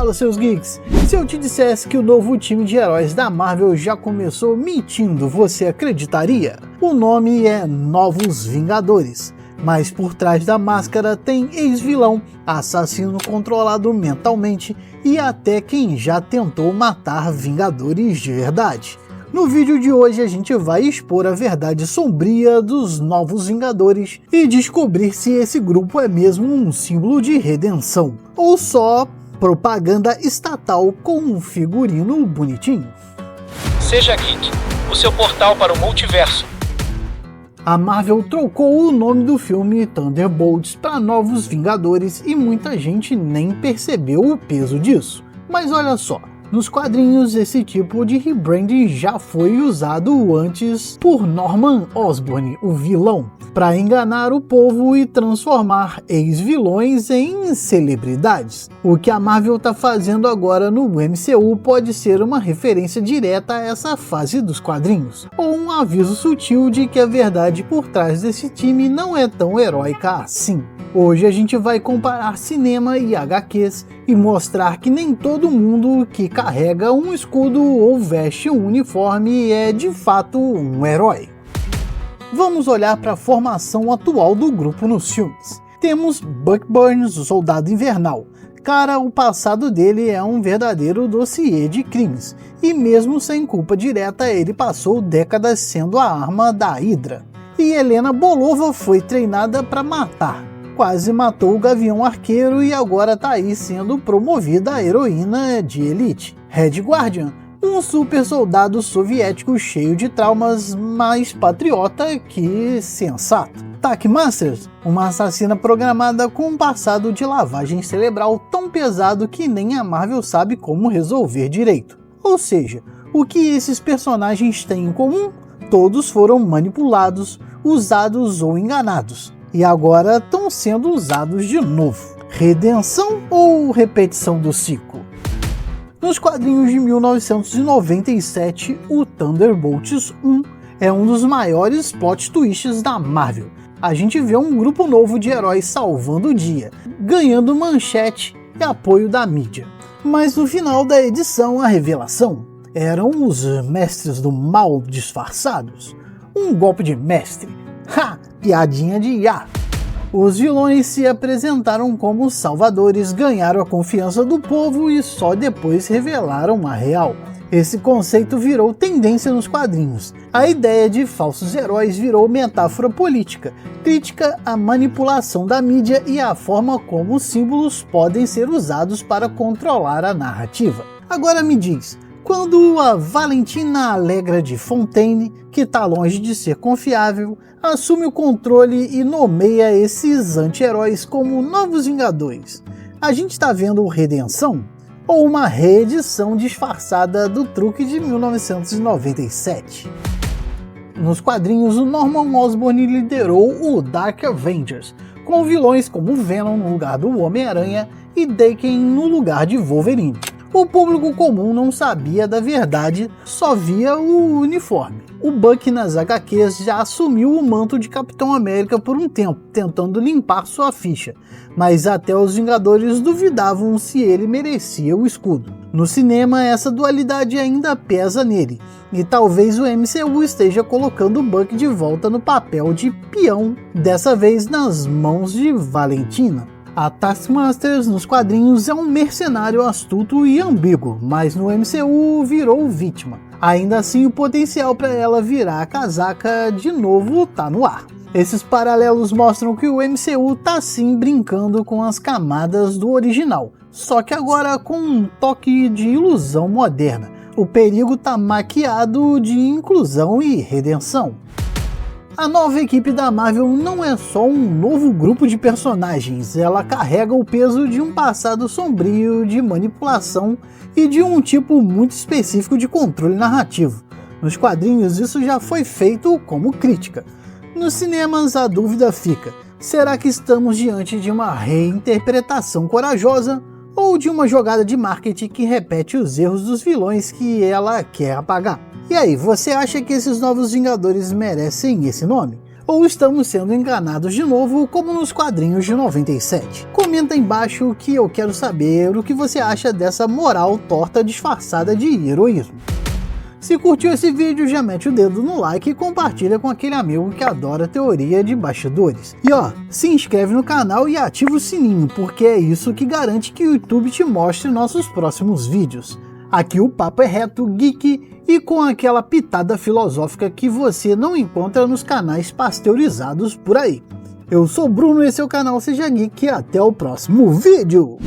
Fala, seus geeks! Se eu te dissesse que o novo time de heróis da Marvel já começou mentindo, você acreditaria? O nome é Novos Vingadores, mas por trás da máscara tem ex-vilão, assassino controlado mentalmente e até quem já tentou matar Vingadores de verdade. No vídeo de hoje a gente vai expor a verdade sombria dos Novos Vingadores e descobrir se esse grupo é mesmo um símbolo de redenção, ou só propaganda estatal com um figurino bonitinho. Seja Geek, o seu portal para o multiverso. A Marvel trocou o nome do filme Thunderbolts para Novos Vingadores e muita gente nem percebeu o peso disso. Mas olha só, nos quadrinhos esse tipo de rebranding já foi usado antes por Norman Osborn, o vilão, para enganar o povo e transformar ex-vilões em celebridades. O que a Marvel está fazendo agora no MCU pode ser uma referência direta a essa fase dos quadrinhos, ou um aviso sutil de que a verdade por trás desse time não é tão heróica assim. Hoje a gente vai comparar cinema e HQs e mostrar que nem todo mundo que carrega um escudo ou veste um uniforme é de fato um herói. Vamos olhar para a formação atual do grupo nos filmes. Temos Buck Burns, o Soldado Invernal. Cara, o passado dele é um verdadeiro dossiê de crimes, e mesmo sem culpa direta ele passou décadas sendo a arma da Hydra. E Helena Bolova foi treinada para matar. Quase matou o Gavião Arqueiro e agora tá aí sendo promovida a heroína de elite. Red Guardian, um super soldado soviético cheio de traumas, mais patriota que sensato. Taskmaster, uma assassina programada com um passado de lavagem cerebral tão pesado que nem a Marvel sabe como resolver direito. Ou seja, o que esses personagens têm em comum? Todos foram manipulados, usados ou enganados. E agora estão sendo usados de novo. Redenção ou repetição do ciclo? Nos quadrinhos de 1997, o Thunderbolts 1 é um dos maiores plot twists da Marvel. A gente vê um grupo novo de heróis salvando o dia, ganhando manchete e apoio da mídia. Mas no final da edição, a revelação eram os mestres do mal disfarçados. Um golpe de mestre. Ha! Piadinha de IA. Os vilões se apresentaram como salvadores, ganharam a confiança do povo e só depois revelaram a real. Esse conceito virou tendência nos quadrinhos. A ideia de falsos heróis virou metáfora política, crítica à manipulação da mídia e à forma como os símbolos podem ser usados para controlar a narrativa. Agora me diz, quando a Valentina Allegra de Fontaine, que está longe de ser confiável, assume o controle e nomeia esses anti-heróis como Novos Vingadores, a gente está vendo redenção? Ou uma reedição disfarçada do truque de 1997? Nos quadrinhos, o Norman Osborn liderou o Dark Avengers, com vilões como Venom no lugar do Homem-Aranha e Daken no lugar de Wolverine. O público comum não sabia da verdade, só via o uniforme. O Buck nas HQs já assumiu o manto de Capitão América por um tempo, tentando limpar sua ficha, mas até os Vingadores duvidavam se ele merecia o escudo. No cinema, essa dualidade ainda pesa nele, e talvez o MCU esteja colocando o Buck de volta no papel de peão, dessa vez nas mãos de Valentina. A Taskmaster nos quadrinhos é um mercenário astuto e ambíguo, mas no MCU virou vítima. Ainda assim, o potencial para ela virar a casaca de novo tá no ar. Esses paralelos mostram que o MCU tá sim brincando com as camadas do original, só que agora com um toque de ilusão moderna. O perigo tá maquiado de inclusão e redenção. A nova equipe da Marvel não é só um novo grupo de personagens, ela carrega o peso de um passado sombrio de manipulação e de um tipo muito específico de controle narrativo. Nos quadrinhos isso já foi feito como crítica. Nos cinemas a dúvida fica, será que estamos diante de uma reinterpretação corajosa ou de uma jogada de marketing que repete os erros dos vilões que ela quer apagar? E aí, você acha que esses Novos Vingadores merecem esse nome? Ou estamos sendo enganados de novo, como nos quadrinhos de 97? Comenta aí embaixo que eu quero saber o que você acha dessa moral torta disfarçada de heroísmo. Se curtiu esse vídeo, já mete o dedo no like e compartilha com aquele amigo que adora teoria de bastidores. E ó, se inscreve no canal e ativa o sininho, porque é isso que garante que o YouTube te mostre nossos próximos vídeos. Aqui o papo é reto, geek e com aquela pitada filosófica que você não encontra nos canais pasteurizados por aí. Eu sou o Bruno, esse é o canal Seja Geek e até o próximo vídeo!